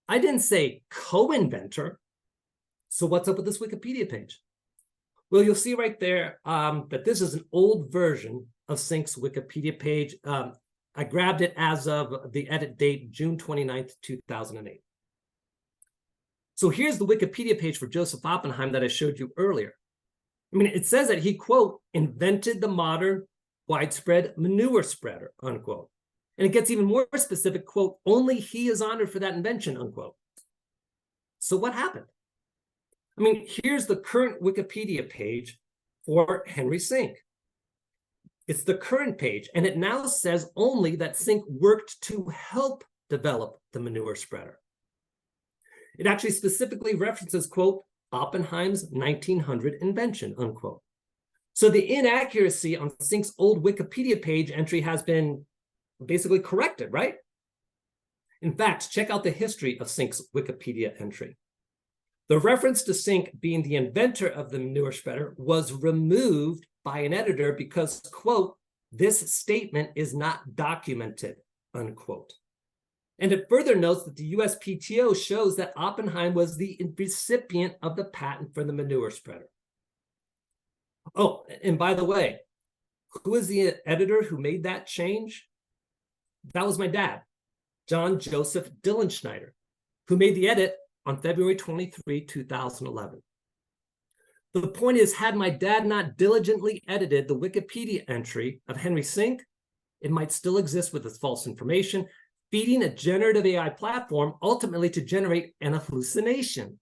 I didn't say co-inventor. So what's up with this Wikipedia page? Well, you'll see right there that this is an old version of Sink's Wikipedia page. I grabbed it as of the edit date, June 29th, 2008. So here's the Wikipedia page for Joseph Oppenheim that I showed you earlier. I mean, it says that he, quote, invented the modern widespread manure spreader, unquote. And it gets even more specific, quote, only he is honored for that invention, unquote. So what happened? I mean, here's the current Wikipedia page for Henry Sink. It's the current page, and it now says only that Sink worked to help develop the manure spreader. It actually specifically references, quote, Oppenheim's 1900 invention, unquote. So the inaccuracy on Sync's old Wikipedia page entry has been basically corrected, right? In fact, check out the history of Sync's Wikipedia entry. The reference to Sync being the inventor of the manure spreader was removed by an editor because, quote, this statement is not documented, unquote. And it further notes that the USPTO shows that Oppenheim was the recipient of the patent for the manure spreader. Oh, and by the way, who is the editor who made that change? That was my dad, John Joseph Dillenschneider, who made the edit on February 23, 2011. The point is, had my dad not diligently edited the Wikipedia entry of Henry Sync, it might still exist with its false information, feeding a generative AI platform ultimately to generate an hallucination.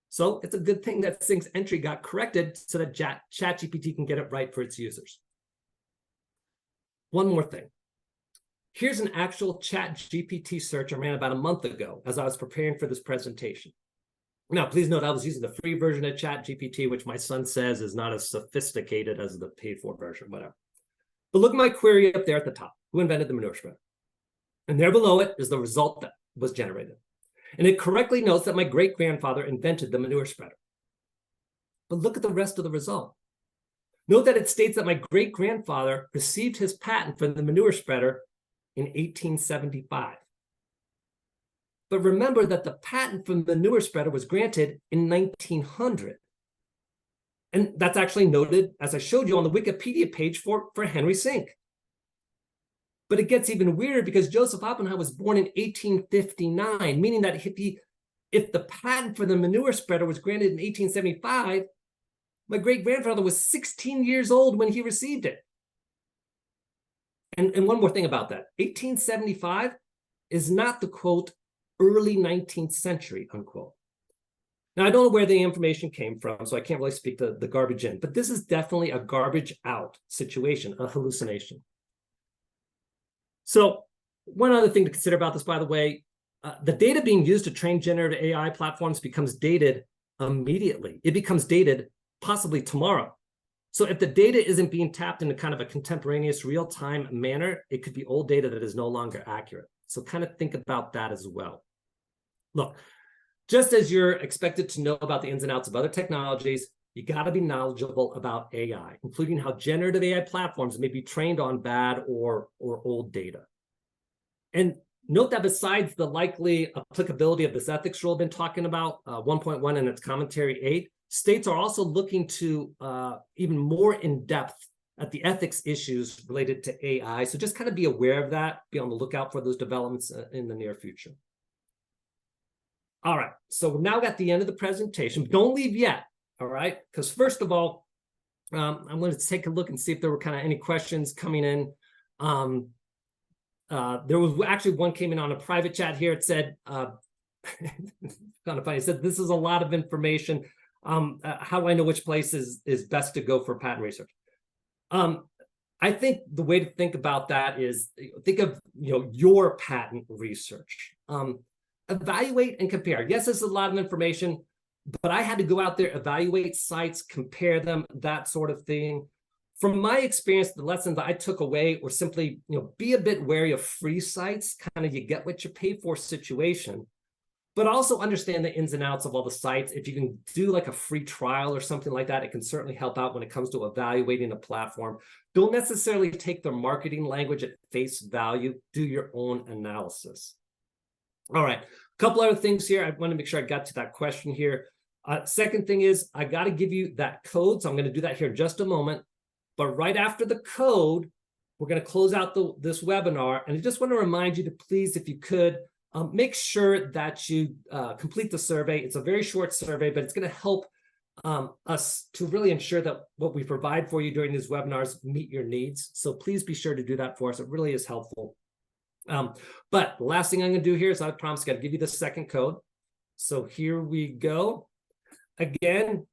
So it's a good thing that Sync's entry got corrected so that ChatGPT can get it right for its users. One more thing. Here's an actual ChatGPT search I ran about a month ago as I was preparing for this presentation. Now, please note I was using the free version of ChatGPT, which my son says is not as sophisticated as the paid-for version, whatever. But look at my query up there at the top. Who invented the manure spreader? And there below it is the result that was generated. And it correctly notes that my great-grandfather invented the manure spreader. But look at the rest of the result. Note that it states that my great-grandfather received his patent for the manure spreader in 1875. But remember that the patent for the manure spreader was granted in 1900. And that's actually noted, as I showed you, on the Wikipedia page for Henry Sync. But it gets even weirder because Joseph Oppenheim was born in 1859, meaning that if the patent for the manure spreader was granted in 1875, my great-grandfather was 16 years old when he received it. And one more thing about that, 1875 is not the, quote, early 19th century, unquote. Now, I don't know where the information came from, so I can't really speak to the garbage in, but this is definitely a garbage out situation, a hallucination. So one other thing to consider about this, by the way, the data being used to train generative AI platforms becomes dated immediately. It becomes dated possibly tomorrow. So if the data isn't being tapped in a kind of a contemporaneous real-time manner, it could be old data that is no longer accurate. So kind of think about that as well. Look, just as you're expected to know about the ins and outs of other technologies, you got to be knowledgeable about AI, including how generative AI platforms may be trained on bad or old data. And note that besides the likely applicability of this ethics rule I've been talking about, 1.1 and its commentary 8, states are also looking to even more in depth at the ethics issues related to AI. So just kind of be aware of that, be on the lookout for those developments in the near future. All right, so we're now at the end of the presentation. Don't leave yet, all right? Because first of all, I'm going to take a look and see if there were kind of any questions coming in. There was actually one came in on a private chat here. It said, kind of funny, it said, this is a lot of information. How do I know which place is best to go for patent research? I think the way to think about that is think of your patent research. Evaluate and compare. Yes, this is a lot of information, but I had to go out there, evaluate sites, compare them, that sort of thing. From my experience, the lessons that I took away were simply, be a bit wary of free sites, kind of you get what you pay for situation, but also understand the ins and outs of all the sites. If you can do like a free trial or something like that, it can certainly help out when it comes to evaluating a platform. Don't necessarily take their marketing language at face value. Do your own analysis. All right, a couple other things here. I want to make sure I got to that question here. Second thing is I got to give you that code. So I'm going to do that here in just a moment. But right after the code, we're going to close out this webinar. And I just want to remind you to please, if you could, make sure that you complete the survey. It's a very short survey, but it's going to help us to really ensure that what we provide for you during these webinars meet your needs. So please be sure to do that for us. It really is helpful. But the last thing I'm going to do here is I promise got to give you the second code. So here we go. Again,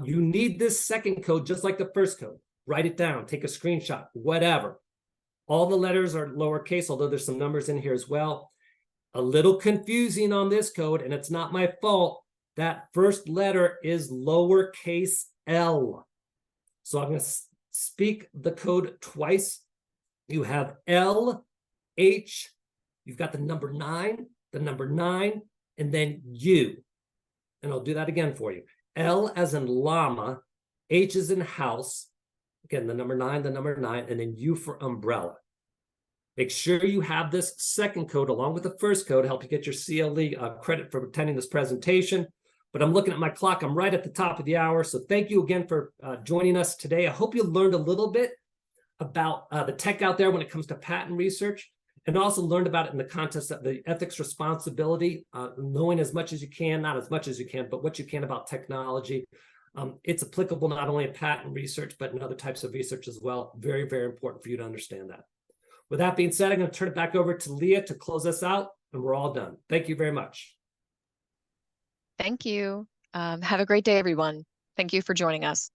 you need this second code just like the first code. Write it down, take a screenshot, whatever. All the letters are lowercase, although there's some numbers in here as well. A little confusing on this code, and it's not my fault. that first letter is lowercase l. So I'm going to speak the code twice. You have L, H, you've got the number 9, and then U. And I'll do that again for you. L as in llama, H as in house, again, the number 9, and then U for umbrella. Make sure you have this second code along with the first code to help you get your CLE credit for attending this presentation. But I'm looking at my clock. I'm right at the top of the hour. So thank you again for joining us today. I hope you learned a little bit about the tech out there when it comes to patent research, and also learned about it in the context of the ethics responsibility, knowing as much as you can, not as much as you can, but what you can about technology. It's applicable not only in patent research, but in other types of research as well. Very, very important for you to understand that. With that being said, I'm going to turn it back over to Leah to close us out, and we're all done. Thank you very much. Thank you. Have a great day, everyone. Thank you for joining us.